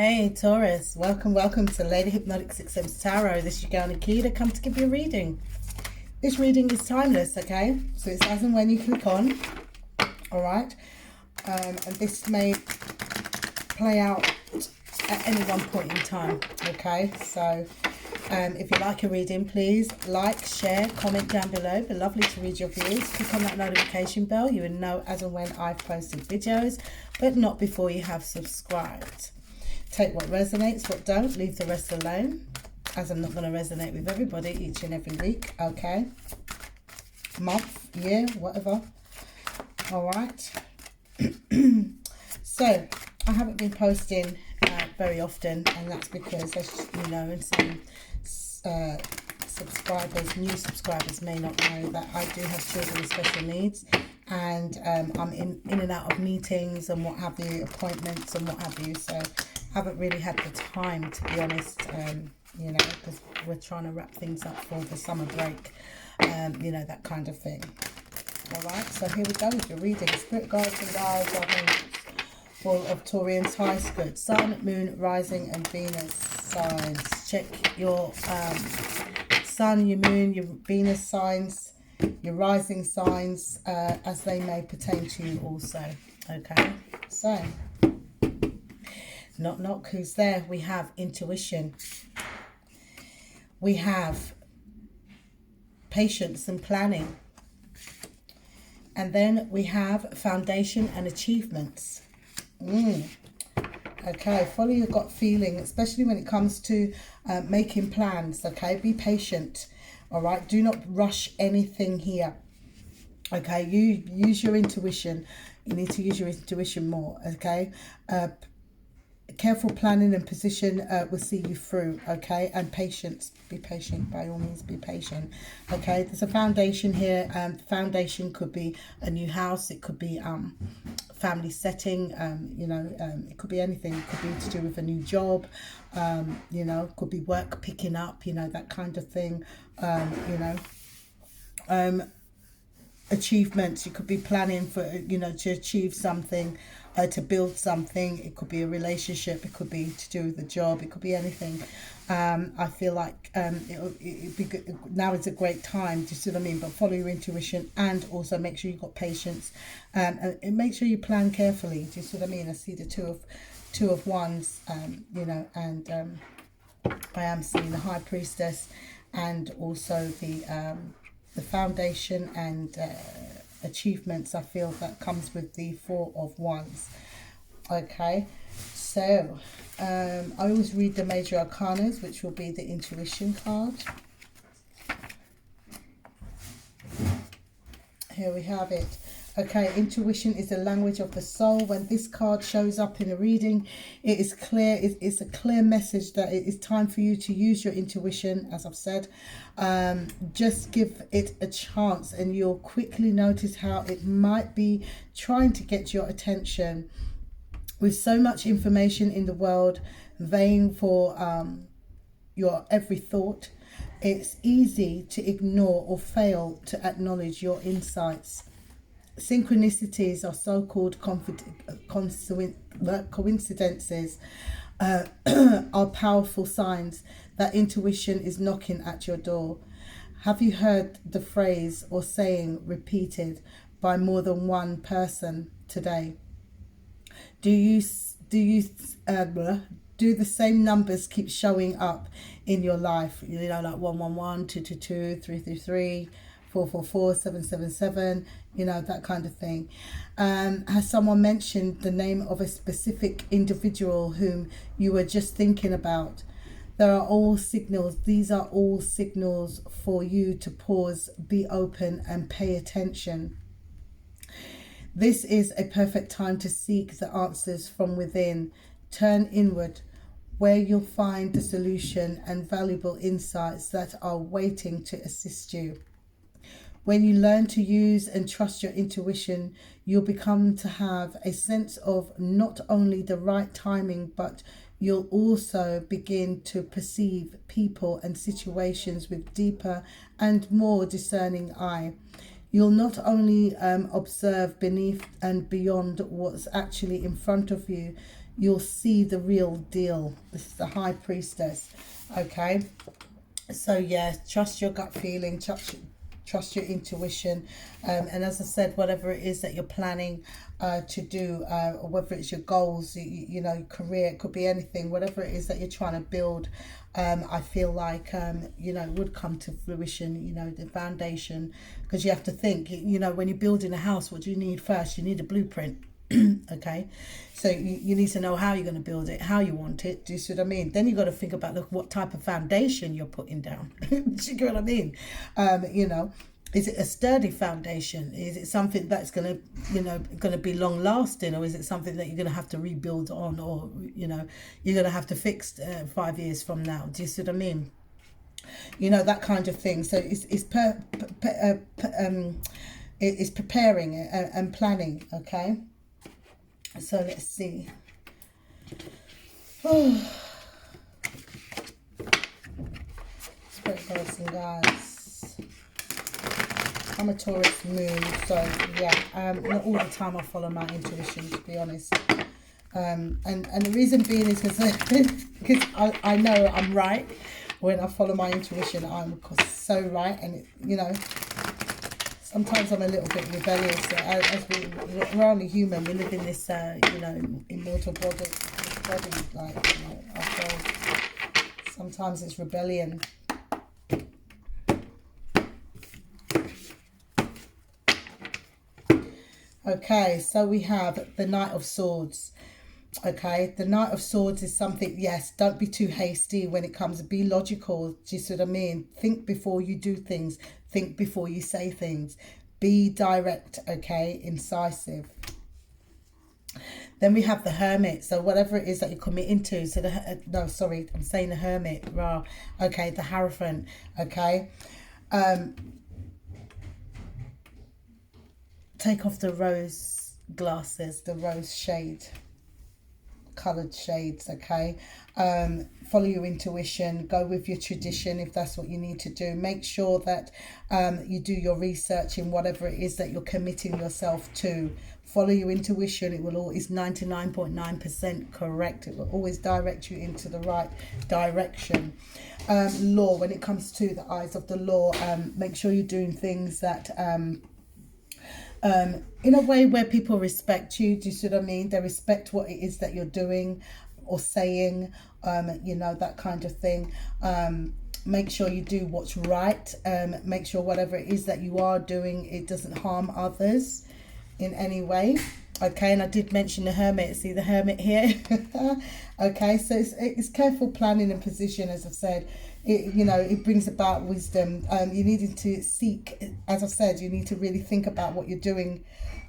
Hey Taurus, welcome to Lady Hypnotic 6 Tarot. This is your girl Nikita, come to give you a reading. This reading is timeless, okay? So it's as and when you click on, alright? And this may play out at any one point in time, okay? So if you like a reading, please like, share, comment down below. It'd be lovely to read your views. Click on that notification bell. You will know as and when I've posted videos, but not before you have subscribed. Take what resonates, what don't, leave the rest alone, as I'm not going to resonate with everybody each and every week, okay? Month, year, whatever. All right. So, I haven't been posting very often, and that's because, as you know, and some subscribers, new subscribers may not know that I do have children with special needs, and I'm in and out of meetings and what have you, appointments and what have you, so haven't really had the time, to be honest, you know, because we're trying to wrap things up for the summer break, you know, that kind of thing. All right, so here we go with your reading. Spirit guides and guides are full of Taurians. High good Sun, Moon, Rising and Venus signs. Check your Sun, your Moon, your Venus signs, your Rising signs, as they may pertain to you also. Okay, so knock knock, who's there? We have intuition, we have patience and planning, and then we have foundation and achievements. Okay, follow your gut feeling, especially when it comes to making plans. Okay, be patient. All right, do not rush anything here. Okay, you use your intuition. You need to use your intuition more. Okay, careful planning and position will see you through. Okay, and patience, be patient, by all means be patient. Okay, there's a foundation here. The foundation could be a new house, it could be family setting, you know, it could be anything. It could be to do with a new job, you know, it could be work picking up, you know, that kind of thing. You know, achievements, you could be planning for, you know, to achieve something, to build something. It could be a relationship, it could be to do with a job, it could be anything. I feel like it'd be good. Now is a great time, do you see what I mean? But follow your intuition, and also make sure you've got patience, and make sure you plan carefully, do you see what I mean? I see the two of wands, you know, and I am seeing the High Priestess, and also the foundation and achievements. I feel that comes with the Four of Wands. Okay, so I always read the major arcanas, which will be the intuition card. Here we have it. Okay, intuition is the language of the soul. When this card shows up in a reading, it is clear, it's a clear message that it is time for you to use your intuition, as I've said. Just give it a chance and you'll quickly notice how it might be trying to get your attention. With so much information in the world vying for your every thought, it's easy to ignore or fail to acknowledge your insights. Synchronicities are so-called coincidences, are powerful signs that intuition is knocking at your door. Have you heard the phrase or saying repeated by more than one person today? Do the same numbers keep showing up in your life? You know, like 111, 222, 333, 444, 777, you know, that kind of thing. Has someone mentioned the name of a specific individual whom you were just thinking about? There are all signals. These are all signals for you to pause, be open and pay attention. This is a perfect time to seek the answers from within. Turn inward, where you'll find the solution and valuable insights that are waiting to assist you. When you learn to use and trust your intuition, you'll become to have a sense of not only the right timing, but you'll also begin to perceive people and situations with deeper and more discerning eye. You'll not only observe beneath and beyond what's actually in front of you, you'll see the real deal. This is the High Priestess. Okay, so yeah, trust your gut feeling, trust your intuition, and as I said, whatever it is that you're planning to do, or whether it's your goals, you know, career, it could be anything, whatever it is that you're trying to build, I feel like you know, it would come to fruition. You know, the foundation, because you have to think, you know, when you're building a house, what do you need first? You need a blueprint. Okay, so you need to know how you're going to build it, how you want it. Do you see what I mean? Then you got to think about what type of foundation you're putting down. Do you get what I mean? You know, is it a sturdy foundation? Is it something that's going to, you know, going to be long lasting, or is it something that you're going to have to rebuild on, or, you know, you're going to have to fix 5 years from now? Do you see what I mean? You know, that kind of thing. So it's preparing and planning. Okay. So let's see. Oh, Spirit guides and guides. I'm a Taurus moon, so yeah. Not all the time I follow my intuition, to be honest. And the reason being is because I know I'm right. When I follow my intuition, I'm so right, and it, you know. Sometimes I'm a little bit rebellious. As we're only human, we live in this, you know, immortal body, like, you know, ourselves. Sometimes it's rebellion. Okay, so we have the Knight of Swords. Okay, the Knight of Swords is something, yes, don't be too hasty when it comes. Be logical. Do you see what I mean? Think before you do things. Think before you say things. Be direct, okay, incisive. Then we have the Hermit. So whatever it is that you're committing to. So no, sorry, I'm saying the Hermit. Rah. Okay, the Hierophant. Okay. Take off the rose glasses, the rose shade. Coloured shades. Okay, follow your intuition, go with your tradition if that's what you need to do. Make sure that you do your research in whatever it is that you're committing yourself to. Follow your intuition. It will always 99.9% correct. It will always direct you into the right direction. Law, when it comes to the eyes of the law, make sure you're doing things that in a way where people respect you. Do you see what I mean? They respect what it is that you're doing or saying, you know, that kind of thing. Make sure you do what's right. Make sure whatever it is that you are doing, it doesn't harm others in any way. Okay, and I did mention the Hermit. See the Hermit here? Okay, so it's careful planning and position, as I've said. It, you know, it brings about wisdom. You need to seek, as I've said, you need to really think about what you're doing.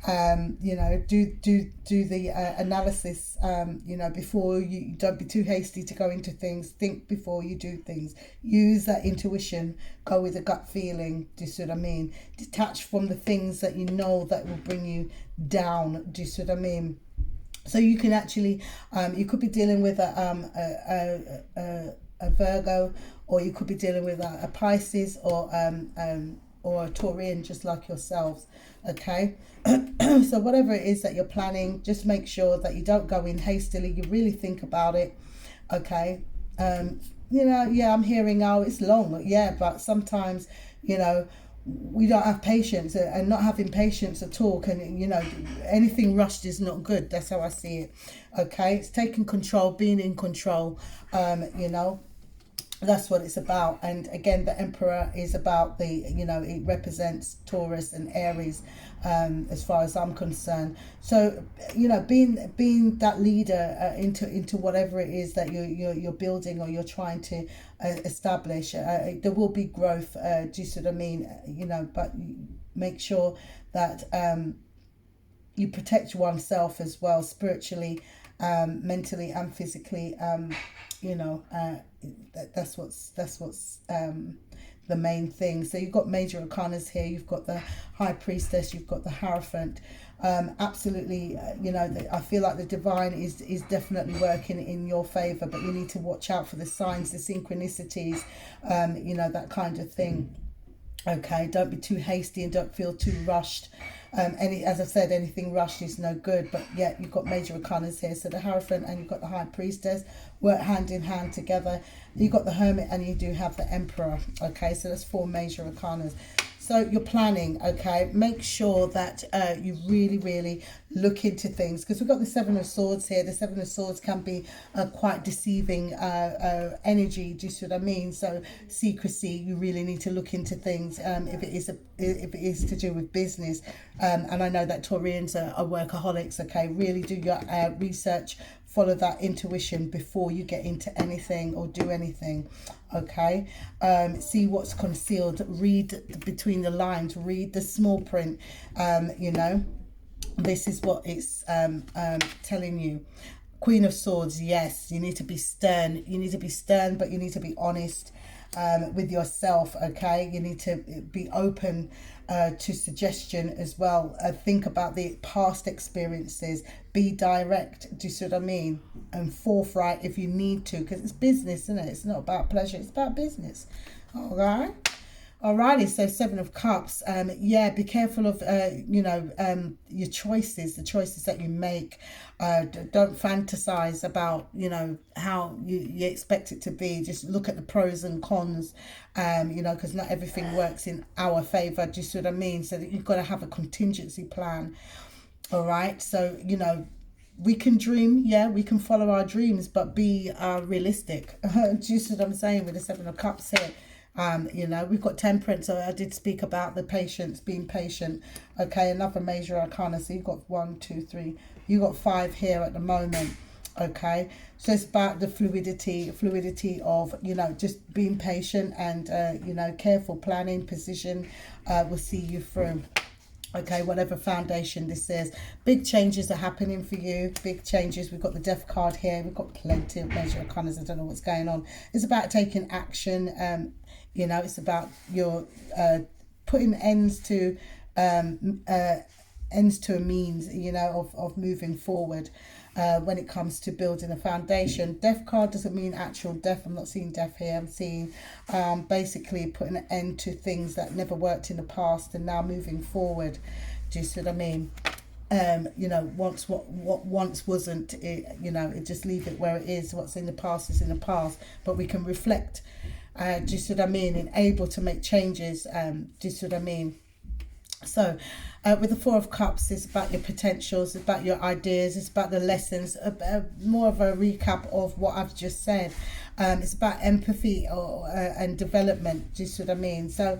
You know, do the analysis, you know, before you, don't be too hasty to go into things. Think before you do things. Use that intuition. Go with a gut feeling. Do you see what I mean? Detach from the things that you know that will bring you down. Do you see what I mean? So you can actually, you could be dealing with a Virgo, or you could be dealing with a Pisces, or a Taurian, just like yourselves. Okay. So whatever it is that you're planning, just make sure that you don't go in hastily. You really think about it. Okay. You know, yeah, I'm hearing, oh, it's long. Yeah, but sometimes, you know, we don't have patience, and not having patience at all can, you know, anything rushed is not good. That's how I see it. Okay. It's taking control, being in control, you know. That's what it's about. And again, the Emperor is about the, you know, it represents Taurus and Aries, as far as I'm concerned. So, you know, being that leader into whatever it is that you're building or you're trying to establish, there will be growth. Do you see what I mean? You know, but make sure that you protect oneself as well, spiritually, mentally and physically. You know, that's what's the main thing. So you've got major arcanas here. You've got the High Priestess. You've got the Hierophant. Absolutely, you know, I feel like the divine is definitely working in your favor, but you need to watch out for the signs, the synchronicities, you know, that kind of thing. Okay, don't be too hasty and don't feel too rushed. As I said, anything rushed is no good. But yeah, you've got major arcanas here. So the Hierophant and you've got the High Priestess work hand in hand together. You've got the Hermit and you do have the Emperor. Okay, so that's 4 major arcanas. So you're planning, okay? Make sure that you really, really look into things, because we've got the 7 of Swords here. The 7 of Swords can be quite deceiving energy. Do you see what I mean? So secrecy. You really need to look into things if it is to do with business. And I know that Taurians are workaholics. Okay, really do your research. Follow that intuition before you get into anything or do anything. Okay, see what's concealed, read between the lines, read the small print. You know, this is what it's telling you. Queen of Swords, yes, you need to be stern. You need to be stern, but you need to be honest with yourself. Okay, you need to be open to suggestion as well. Think about the past experiences. Be direct. Do you see what I mean? And forthright if you need to, because it's business, isn't it? It's not about pleasure. It's about business. All right. Alrighty, so 7 of Cups. Yeah, be careful of you know, your choices, the choices that you make. Don't fantasize about, you know, how you expect it to be. Just look at the pros and cons, you know, because not everything works in our favor. Do you see what I mean? So that you've got to have a contingency plan. All right, so you know, we can dream, yeah, we can follow our dreams, but be realistic. Do you see what I'm saying with the 7 of Cups here? You know, we've got Temperance. So I did speak about the patience, being patient. Okay, another major arcana. So you've got 1, 2, 3. You've got 5 here at the moment. Okay, so it's about the fluidity of, you know, just being patient and you know, careful planning, precision will see you through. Okay, whatever foundation this is. Big changes are happening for you. Big changes. We've got the Death card here. We've got plenty of major arcanas. I don't know what's going on. It's about taking action. You know, it's about your putting ends to a means, you know, of moving forward. When it comes to building a foundation. Death card doesn't mean actual death. I'm not seeing death here. I'm seeing basically putting an end to things that never worked in the past and now moving forward. Do you see what I mean? You know, what once wasn't, you know, it just leave it where it is. What's in the past is in the past, but we can reflect. Do you see what I mean? And able to make changes. Do you see what I mean? So with the 4 of Cups, it's about your potentials, it's about your ideas, it's about the lessons, more of a recap of what I've just said. It's about empathy and development. Do you see what I mean? So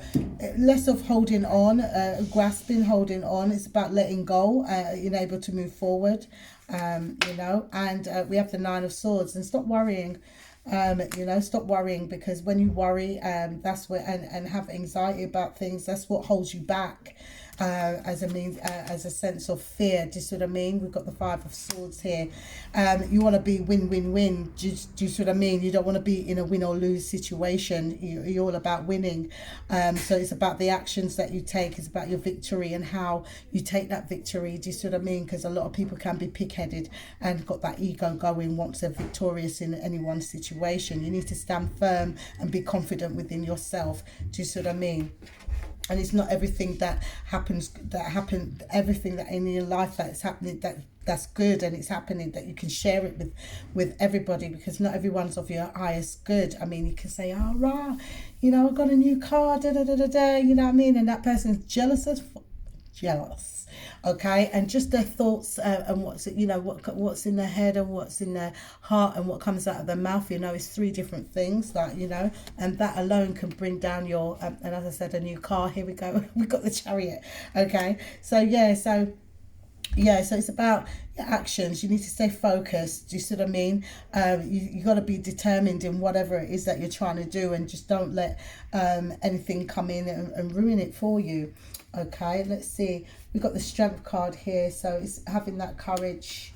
less of holding on, grasping, holding on. It's about letting go, you're able to move forward, you know. And we have the 9 of Swords. And stop worrying. You know, stop worrying, because when you worry, that's where and have anxiety about things, that's what holds you back. As a sense of fear. Do you see what I mean? We've got the 5 of Swords here. You want to be win-win-win. Do you see what I mean? You don't want to be in a win or lose situation. You're all about winning. So it's about the actions that you take. It's about your victory and how you take that victory. Do you see what I mean? Because a lot of people can be pig-headed and got that ego going once they're victorious in any one situation. You need to stand firm and be confident within yourself. Do you see what I mean? And it's not everything that happens, everything that in your life that is happening, that's good and it's happening, that you can share it with everybody, because not everyone's of your highest good. I mean, you can say, oh, rah, you know, I got a new car, da da da da da, you know what I mean? And that person's jealous. Okay, and just their thoughts and what's, you know, what's in their head and what's in their heart and what comes out of their mouth, you know, is 3 different things, that, you know, and that alone can bring down your and as I said, a new car. Here we go. We got the Chariot. Okay, so so it's about your actions. You need to stay focused. Do you see what I mean? You got to be determined in whatever it is that you're trying to do, and just don't let anything come in and ruin it for you. Okay, let's see. We've got the Strength card here. So it's having that courage,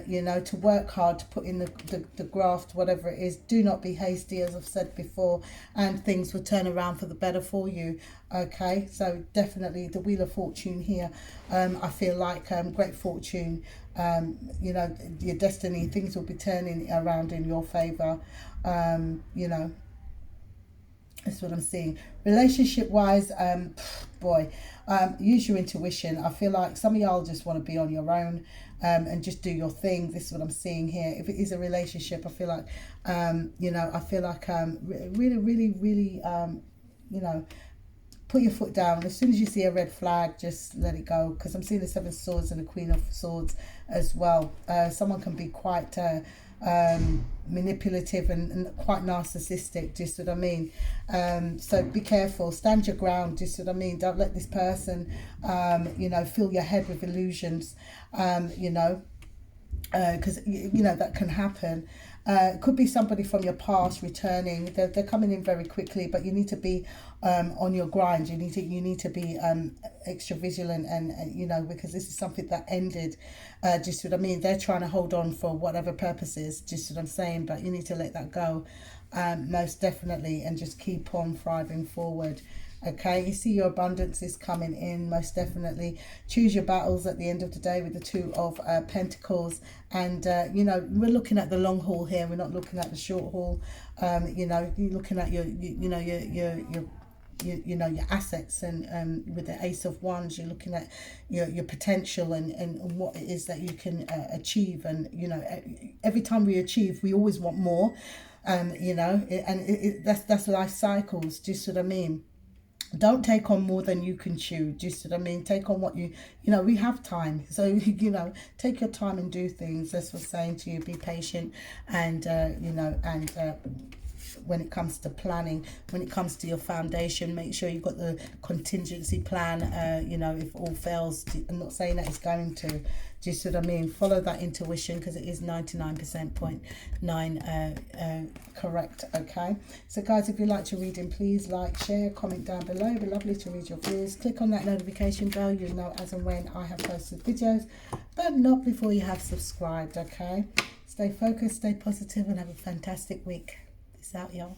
you know, to work hard, to put in the graft, whatever it is. Do not be hasty, as I've said before, and things will turn around for the better for you. Okay, so definitely the Wheel of Fortune here. I feel like great fortune, you know, your destiny, things will be turning around in your favor, you know. That's what I'm seeing. Relationship wise, boy, use your intuition. I feel like some of y'all just want to be on your own, and just do your thing. This is what I'm seeing here. If it is a relationship, I feel like, you know, I feel like, really, really, really, you know, put your foot down. As soon as you see a red flag, just let it go. Because I'm seeing the Seven of Swords and the Queen of Swords as well. Someone can be quite manipulative and quite narcissistic, just what I mean. So be careful, stand your ground, just what I mean. Don't let this person, you know, fill your head with illusions, you know, because you know that can happen. Could be somebody from your past returning. They're coming in very quickly, but you need to be on your grind. You need to be extra vigilant, and you know, because this is something that ended. Just what I mean. They're trying to hold on for whatever purposes. Just what I'm saying, but you need to let that go, most definitely, and just keep on thriving forward. Okay, you see your abundance is coming in, most definitely. Choose your battles at the end of the day with the Two of Pentacles. And, you know, we're looking at the long haul here. We're not looking at the short haul. You know, you're looking at your your assets, and with the Ace of Wands, you're looking at your potential and what it is that you can achieve. And, you know, every time we achieve, we always want more. You know, that's life cycles, just what I mean. Don't take on more than you can chew, just what I mean. Take on what you know, we have time. So, you know, take your time and do things. That's what I'm saying to you. Be patient, and, you know, and when it comes to planning, when it comes to your foundation, make sure you've got the contingency plan. You know, if all fails, I'm not saying that it's going to, just what I mean. Follow that intuition, because it is 99.9 correct. Okay, so guys, if you'd like to read in, please like, share, comment down below. It'd be lovely to read your views. Click on that notification bell. You'll know as and when I have posted videos, but not before you have subscribed. Okay, stay focused, stay positive, and have a fantastic week. Peace out, y'all.